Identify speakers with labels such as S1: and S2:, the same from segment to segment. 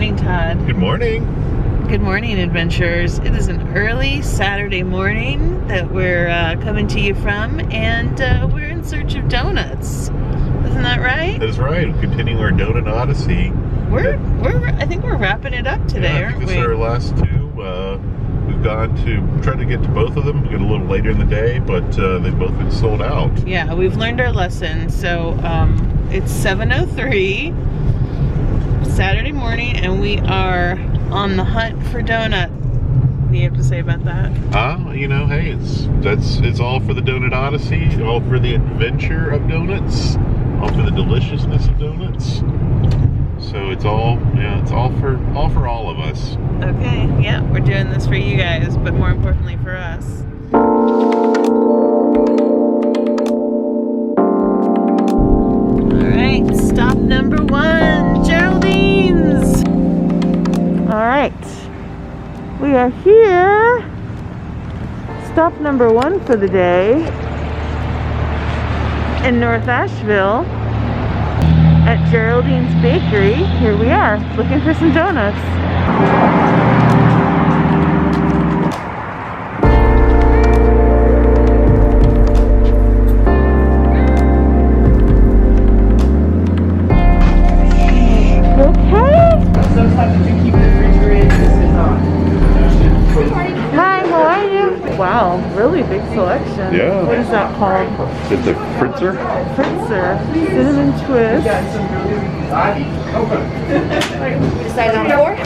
S1: morning, Todd.
S2: Good morning.
S1: Good morning, adventurers. It is an early Saturday morning that we're coming to you from, and we're in search of donuts. Isn't that right?
S2: That is right. Continuing our donut odyssey.
S1: I think we're wrapping it up today, aren't we?
S2: This is our last two. We've gone to try to get to both of them. We got a little later in the day, but they've both been sold out.
S1: Yeah, we've learned our lesson. So it's 7:03 Saturday morning, and we are on the hunt for donuts. What do you have to say about that?
S2: You know, hey, it's all for the donut odyssey, all for the adventure of donuts, all for the deliciousness of donuts. So it's all for all of us.
S1: Okay, yeah, we're doing this for you guys, but more importantly for us. All right, stop number 1, Geraldines. All right, we are here. Stop number 1 for the day in North Asheville at Geraldines Bakery. Here we are, looking for some donuts. Wow, really big selection.
S2: Yeah.
S1: What is that called?
S2: It's a Fritzer.
S1: Fritzer. Cinnamon twist.
S3: Decide on 4?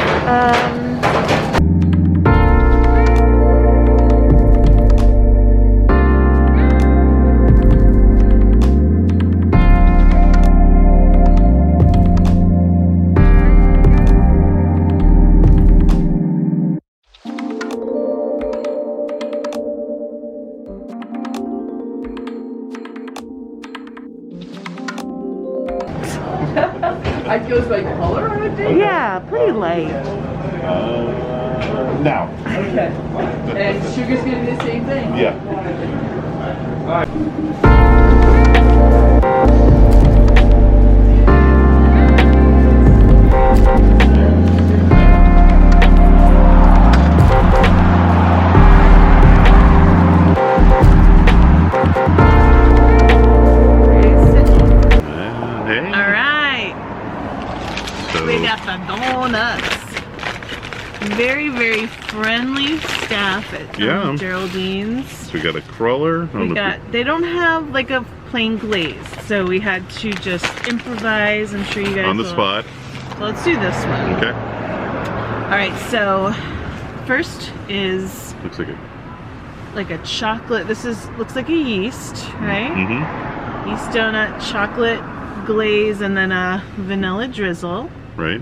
S4: I goes by color, I would think.
S1: Yeah, pretty light.
S2: Now.
S4: Okay. And sugar's gonna be the same thing.
S2: Yeah.
S1: Donuts. Very, very friendly staff at Geraldines.
S2: So we got a cruller.
S1: They don't have like a plain glaze, so we had to just improvise. I'm sure you guys
S2: on the spot.
S1: So let's do this one.
S2: Okay.
S1: All right. So first is
S2: looks like
S1: a chocolate. Looks like a yeast, right?
S2: Mm-hmm.
S1: Yeast donut, chocolate glaze, and then a vanilla drizzle.
S2: Right.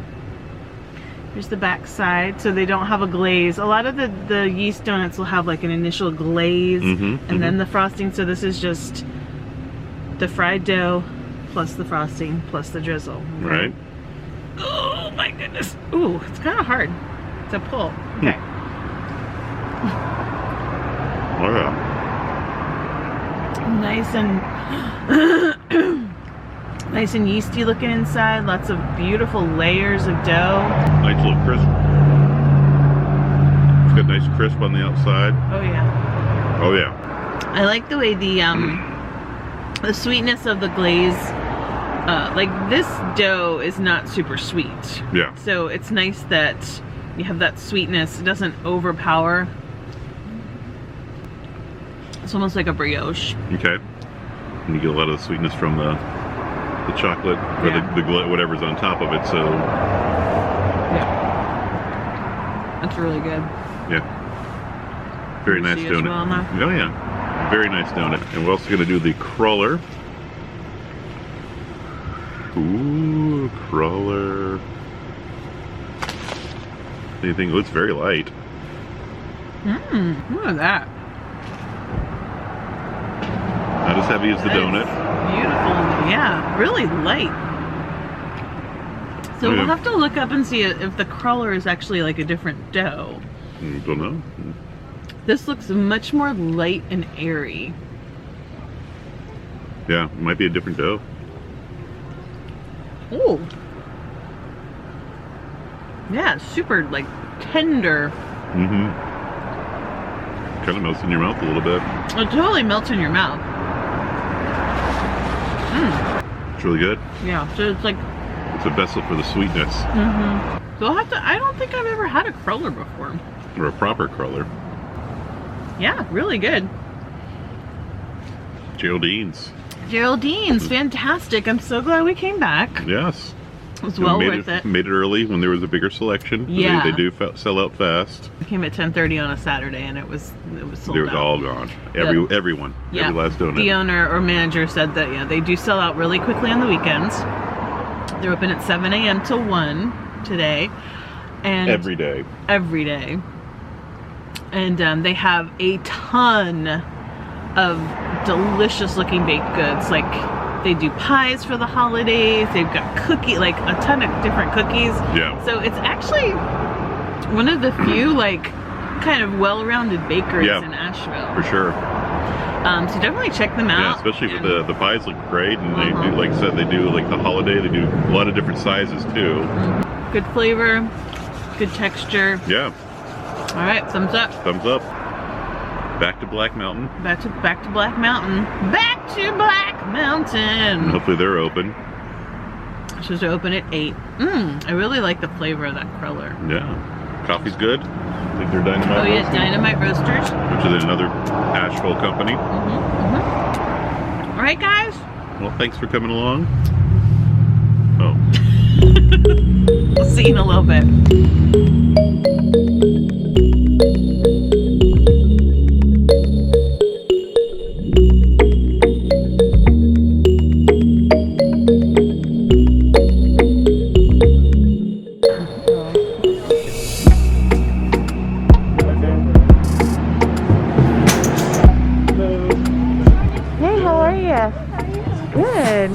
S1: Here's the back side, so they don't have a glaze. A lot of the yeast donuts will have like an initial glaze and then the frosting. So this is just the fried dough plus the frosting plus the drizzle. Okay?
S2: Right.
S1: Oh my goodness. Ooh, it's kind of hard to pull. Okay.
S2: Oh yeah.
S1: Nice and yeasty looking inside. Lots of beautiful layers of dough.
S2: Nice little crisp. It's got nice crisp on the outside.
S1: Oh yeah.
S2: Oh yeah.
S1: I like the way the sweetness of the glaze. Like this dough is not super sweet.
S2: Yeah.
S1: So it's nice that you have that sweetness. It doesn't overpower. It's almost like a brioche.
S2: Okay. And you get a lot of the sweetness from the chocolate or the whatever's on top of it. So
S1: yeah, that's really good.
S2: Yeah, very nice donut.
S1: Well,
S2: oh yeah, very nice donut. And we're also going to do the cruller. Ooh, cruller. Anything? Oh, it's very light.
S1: Look at that.
S2: Not as heavy as the donut.
S1: Beautiful, yeah, really light. So we'll have to look up and see if the cruller is actually like a different dough.
S2: Don't know.
S1: This looks much more light and airy.
S2: Yeah, it might be a different dough.
S1: Oh. Yeah, it's super like tender.
S2: Mm-hmm. Kind of melts in your mouth a little bit.
S1: It totally melts in your mouth.
S2: It's really good.
S1: Yeah, so it's like...
S2: It's a vessel for the sweetness.
S1: So I'll have to... I don't think I've ever had a cruller before.
S2: Or a proper cruller.
S1: Yeah, really good.
S2: Geraldines.
S1: Geraldines, fantastic. I'm so glad we came back.
S2: Yes.
S1: It was well worth it.
S2: Made it early when there was a bigger selection.
S1: Yeah.
S2: They do sell out fast.
S1: We came at 10:30 on a Saturday and it was sold out.
S2: It was all gone. Everyone.
S1: Yeah.
S2: Every last donut.
S1: The owner or manager said that, yeah, they do sell out really quickly on the weekends. They're open at 7 a.m. till 1 today. And
S2: every day.
S1: Every day. And they have a ton of delicious looking baked goods. Like, they do pies for the holidays. They've got like a ton of different cookies.
S2: Yeah.
S1: So it's actually one of the few like kind of well-rounded bakeries in Asheville.
S2: For sure.
S1: So definitely check them out.
S2: Yeah, especially for the pies look great, and they do, like I said, they do like the holiday. They do a lot of different sizes too.
S1: Good flavor, good texture.
S2: Yeah.
S1: All right, thumbs up.
S2: Thumbs up. Back to Black Mountain.
S1: Back to Black Mountain. Back to Black Mountain.
S2: Hopefully they're open.
S1: So they're open at 8. I really like the flavor of that cruller.
S2: Yeah. Coffee's good. I think they're Dynamite
S1: Oh yeah,
S2: Roasters,
S1: Dynamite Roasters.
S2: which is another Asheville company.
S1: All right, guys.
S2: Well, thanks for coming along. Oh.
S1: We'll see you in a little bit. Good.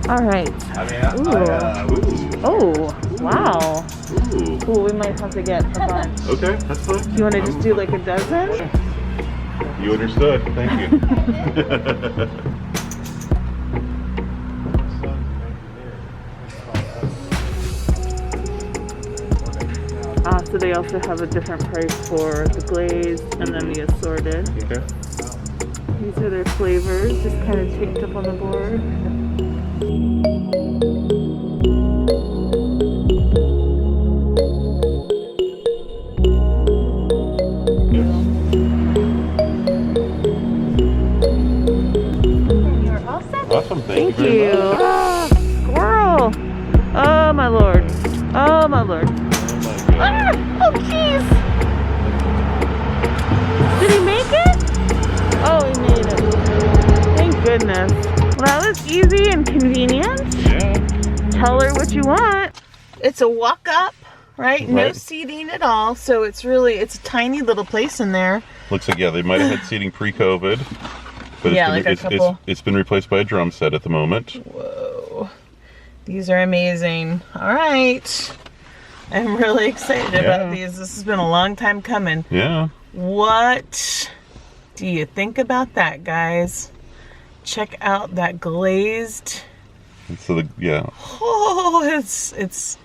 S1: All right. Ooh. Oh, wow. Ooh, we might have to get a bunch.
S2: Okay, that's fine.
S1: Do you want to just do like a dozen?
S2: You understood. Thank you.
S1: So they also have a different price for the glazed and then the assorted.
S2: Okay.
S1: These are their flavors, just kind of taped up on the board. You're all set.
S2: Awesome, thank you.
S1: Thank you. Ah, squirrel! Oh my lord! Oh my lord! Ah, oh jeez! Did he make it? Oh, he made it. Thank goodness. Well, that was easy and convenient.
S2: Yeah.
S1: Tell her what you want. It's a walk up, right? No seating at all. So it's a tiny little place in there.
S2: Looks like, yeah, they might have had seating pre-COVID. But
S1: Yeah, like a couple.
S2: It's been replaced by a drum set at the moment.
S1: Whoa. These are amazing. All right. I'm really excited about these. This has been a long time coming.
S2: Yeah.
S1: What do you think about that, guys? Check out that glazed.
S2: So
S1: Oh, it's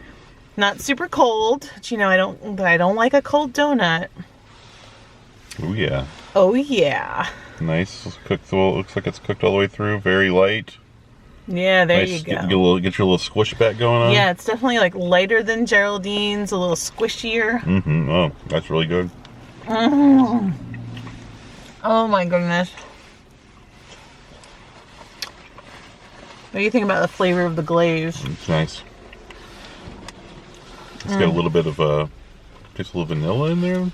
S1: not super cold. But, you know, I don't like a cold donut.
S2: Oh yeah.
S1: Oh yeah.
S2: Nice. Cooked. Looks like it's cooked all the way through. Very light.
S1: Yeah, there
S2: nice.
S1: you go.
S2: Get your little squish back going on.
S1: Yeah, it's definitely like lighter than Geraldine's, a little squishier.
S2: Mm-hmm. Oh, that's really good.
S1: Mm. Oh my goodness. What do you think about the flavor of the glaze?
S2: It's nice. It's got a little bit of just a little vanilla in there.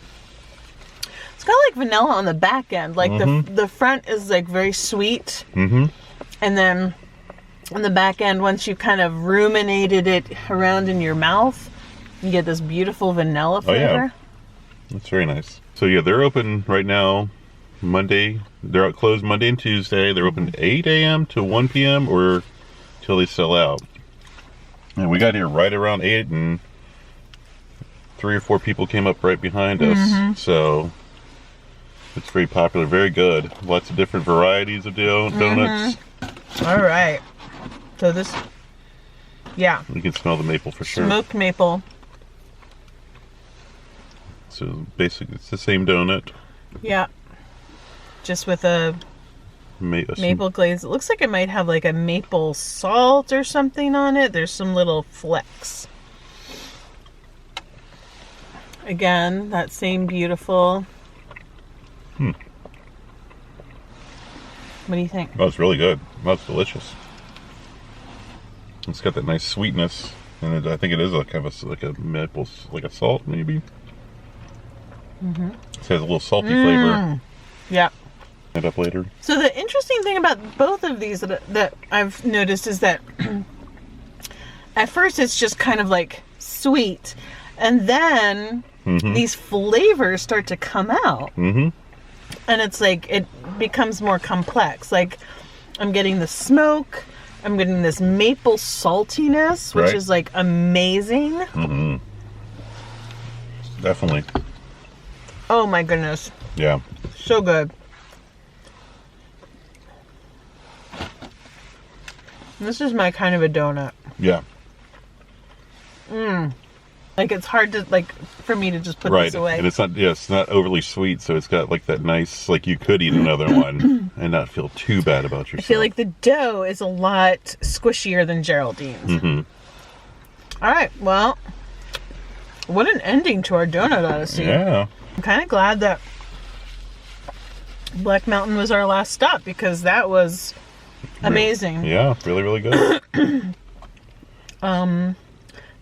S1: It's got like vanilla on the back end. Like the front is like very sweet. Mm-hmm. And then on the back end, once you kind of ruminated it around in your mouth, you get this beautiful vanilla flavor.
S2: Oh yeah. That's very nice. So yeah, they're open right now Monday. They're out closed Monday and Tuesday. They're open 8 a.m. to 1 p.m. or till they sell out. And we got here right around 8 and 3 or 4 people came up right behind us. So it's very popular, very good. Lots of different varieties of donuts.
S1: All right. So this, yeah.
S2: You can smell the maple for sure.
S1: Smoked maple.
S2: So basically, it's the same donut.
S1: Yeah. Just with a maple glaze. It looks like it might have like a maple salt or something on it. There's some little flecks. Again, that same beautiful. What do you think?
S2: Oh, it's really good. Oh, it's delicious. It's got that nice sweetness, and I think it is a kind of like a maple, like a salt maybe. It has a little salty flavor.
S1: Yeah.
S2: It up later.
S1: So the interesting thing about both of these that I've noticed is that at first it's just kind of like sweet, and then these flavors start to come out. And it's like it becomes more complex. Like I'm getting the smoke, I'm getting this maple saltiness, which is like amazing.
S2: Definitely.
S1: Oh my goodness.
S2: Yeah.
S1: So good. This is my kind of a donut.
S2: Yeah.
S1: Like it's hard to for me to just put this away.
S2: And it's not overly sweet, so it's got like that nice, like you could eat another one and not feel too bad about yourself.
S1: I feel like the dough is a lot squishier than Geraldine's. All right, well, what an ending to our donut odyssey.
S2: Yeah.
S1: I'm kind of glad that Black Mountain was our last stop because that was amazing.
S2: Yeah, really, really good.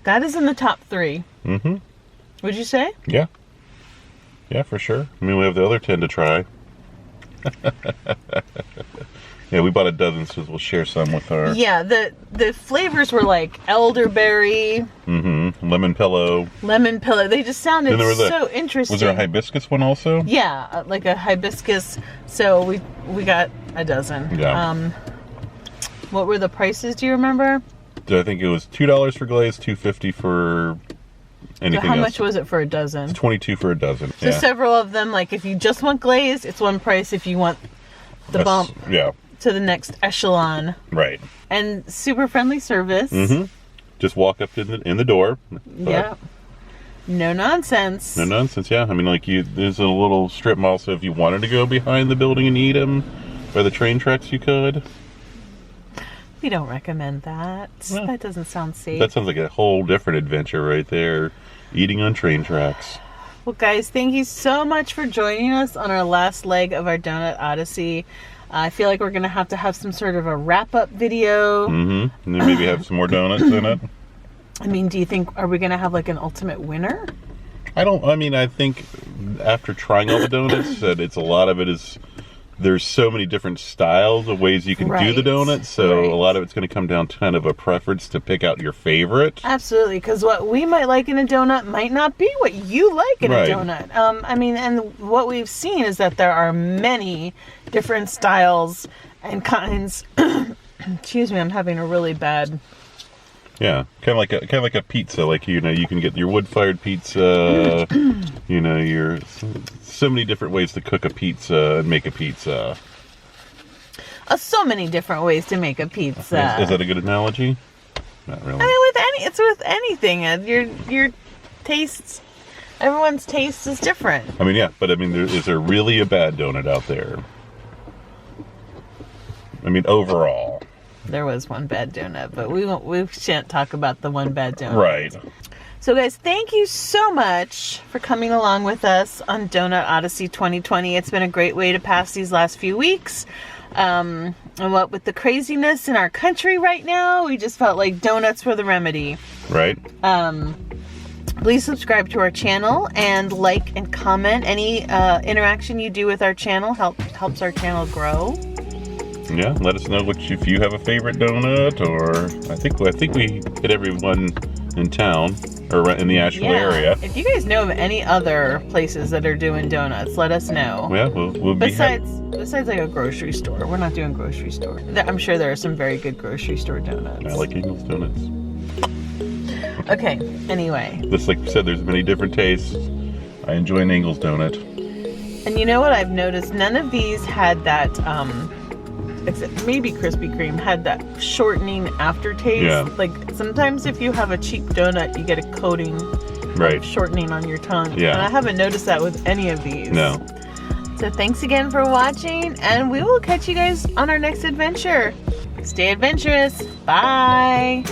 S1: That is in the top 3. Would you say?
S2: Yeah. Yeah, for sure. I mean, we have the other 10 to try. Yeah, we bought a dozen, so we'll share some with our...
S1: Yeah, the flavors were like elderberry.
S2: Lemon pillow.
S1: Lemon pillow. They just sounded so interesting.
S2: Was there a hibiscus one also?
S1: Yeah, like a hibiscus. So we got a dozen.
S2: Yeah.
S1: What were the prices? Do you remember?
S2: I think it was $2 for glaze, $2.50 for anything else.
S1: How much was it for a dozen?
S2: It's $22 for a dozen.
S1: So several of them, like if you just want glaze, it's one price. If you want the bump to the next echelon.
S2: Right.
S1: And super friendly service.
S2: Just walk up in the door.
S1: Yeah. No nonsense.
S2: No nonsense, yeah. I mean, like there's a little strip mall, so if you wanted to go behind the building and eat them by the train tracks, you could.
S1: We don't recommend that. Well, that doesn't sound safe.
S2: That sounds like a whole different adventure right there. Eating on train tracks.
S1: Well, guys, thank you so much for joining us on our last leg of our Donut Odyssey. I feel like we're going to have some sort of a wrap-up video.
S2: And then maybe have some more donuts in it.
S1: I mean, do you think, are we going to have like an ultimate winner?
S2: I think after trying all the donuts, that it's a lot of it is... There's so many different styles of ways you can do the donuts, so a lot of it's going to come down to kind of a preference to pick out your favorite.
S1: Absolutely, because what we might like in a donut might not be what you like in a donut. And what we've seen is that there are many different styles and kinds. Excuse me, I'm having a really bad...
S2: Yeah, kind of like a pizza. Like you can get your wood-fired pizza. Your so many different ways to cook a pizza and make a pizza.
S1: So many different ways to make a pizza.
S2: Is that a good analogy? Not really.
S1: I mean, it's with anything. Your tastes, everyone's taste is different.
S2: I mean, yeah, but is there really a bad donut out there? I mean, overall.
S1: There was one bad donut, but we shan't talk about the one bad donut.
S2: Right.
S1: So guys, thank you so much for coming along with us on Donut Odyssey 2020. It's been a great way to pass these last few weeks. And what with the craziness in our country right now, we just felt like donuts were the remedy.
S2: Right.
S1: Please subscribe to our channel and like and comment. Any interaction you do with our channel helps our channel grow.
S2: Yeah, let us know if you have a favorite donut, or I think we hit everyone in town or in the Asheville area.
S1: If you guys know of any other places that are doing donuts, let us know.
S2: Yeah, we'll be
S1: besides like a grocery store. We're not doing grocery store. I'm sure there are some very good grocery store donuts.
S2: I like Engel's Donuts.
S1: Okay, anyway.
S2: Just like you said, there's many different tastes. I enjoy an Engel's donut.
S1: And you know what I've noticed? None of these had that, except maybe Krispy Kreme had that shortening aftertaste.
S2: Yeah.
S1: Like sometimes if you have a cheap donut, you get a coating
S2: Right.
S1: shortening on your tongue.
S2: Yeah.
S1: And I haven't noticed that with any of these.
S2: No.
S1: So thanks again for watching, and we will catch you guys on our next adventure. Stay adventurous. Bye.